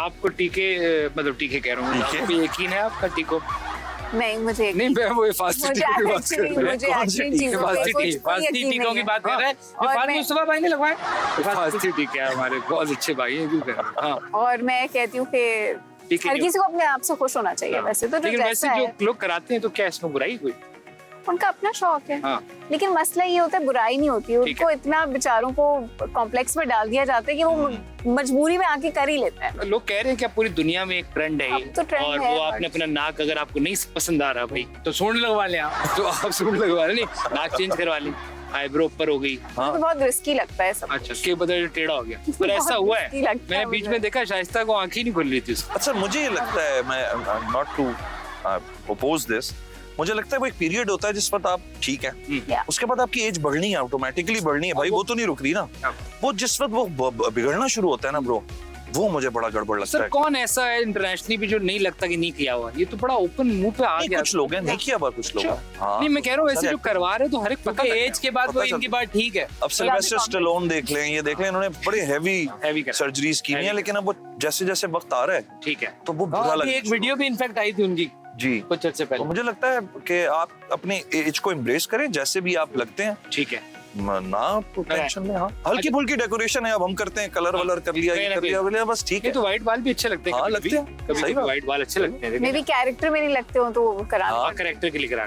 आपको टीके मतलब टीके कह रहा हूँ, आपको यकीन है आपका टीको? नहीं, मुझे नहीं मैं वो फास्ट मुझे टीके की बात कर रहा हूँ। मुझे एक्चुअली चीजों पे कोई फास्टी यकीन टीकों नहीं की है। बात कर रहे हैं। और फास्ट मैं- मुस्तफा भाई ने लगवाए। फास्ट टीके है हमारे, बहुत अच्छे भाई हैं, क्यों कह रहे हैं? हाँ और मैं कहती हूँ कि ठीक है, हर किसी को अपने आप से खुश होना चाहिए। वैसे तो जो लेकिन वैसे जैसा जो है लोग कराते हैं तो क्या इसमें बुराई कोई? उनका अपना शौक है। हाँ लेकिन मसला ये होता है, बुराई नहीं होती, ठीक उनको इतना बेचारों को कॉम्प्लेक्स में डाल दिया जाता है कि वो मजबूरी में आके कर ही लेते हैं। लोग कह रहे हैं कि अब पूरी दुनिया में एक ट्रेंड है अब तो ट्रेंड और है, वो आपने अपना नाक अगर आपको नहीं पसंद आ रहा भाई तो सूंड लगवा लें आप, तो आप सूंड लगवा लें, नहीं नाक चेंज करवा लें, आईब्रो ऊपर हो गई। तो बहुत रिस्की लगता है सब। अच्छा के बदले टेढ़ा हो गया, पर ऐसा बहुत हुआ risky है। लगता है मैंने बीच मुझे। में देखा शाइस्ता को आंखें नहीं खुल रही थी उसकी। अच्छा मुझे ये लगता है, मैं नॉट टू ओपोज दिस, मुझे लगता है वो एक पीरियड होता है जिस वक्त आप ठीक है, Yeah. उसके बाद आपकी एज बढ़नी है, ऑटोमेटिकली बढ़नी है भाई, वो तो नहीं रुक रही ना। वो जिस वक्त वो बिगड़ना शुरू होता है ना ब्रो, वो मुझे बड़ा गड़बड़ लगता सर है। कौन ऐसा है इंटरनेशनली भी जो नहीं लगता कि नहीं किया हुआ? ये तो बड़ा ओपन मुंह पे आ नहीं, गया। कुछ लोग हैं नहीं किया हुआ, कुछ लोग हैं। हाँ, नहीं मैं कह रहा हूँ ऐसे जो Correct. करवा रहे हैं तो हर एक पता लग एज के बाद वो पता इनकी चलता बात ठीक है। अब सिल्वेस्टर complex. स्टैलोन देख लें, ये देख लें, इन्होंने बड़े हैवी हैवी कर सर्जरीज की हुई हैं, Heavy. लेकिन अब वो जैसे जैसे वक्त आ रहा है ठीक है। तो वो बुरा अभी लगता एक वीडियो भी इनफैक्ट आई थी उनकी जी। कुछ अर्से तो पहले। मुझे लगता है कि आप अपनी एज को एम्ब्रेस करें जैसे भी आप लगते हैं, ठीक है ना टेंशन में। हाँ हल्की फुल्की डेकोरेशन है, अब हम करते हैं, कलर वलर कर लिया, कहीं ये ना कर लिया, बोले बस ठीक ये है। तो व्हाइट बाल भी अच्छे लगते हैं। हाँ, कभी लगते कभी। हैं। कभी सही कभी बात। व्हाइट बाल अच्छे लगते हैं। मे भी कैरेक्टर में नहीं लगते हो तो वो करा हाँ कैरेक्टर के लिए करा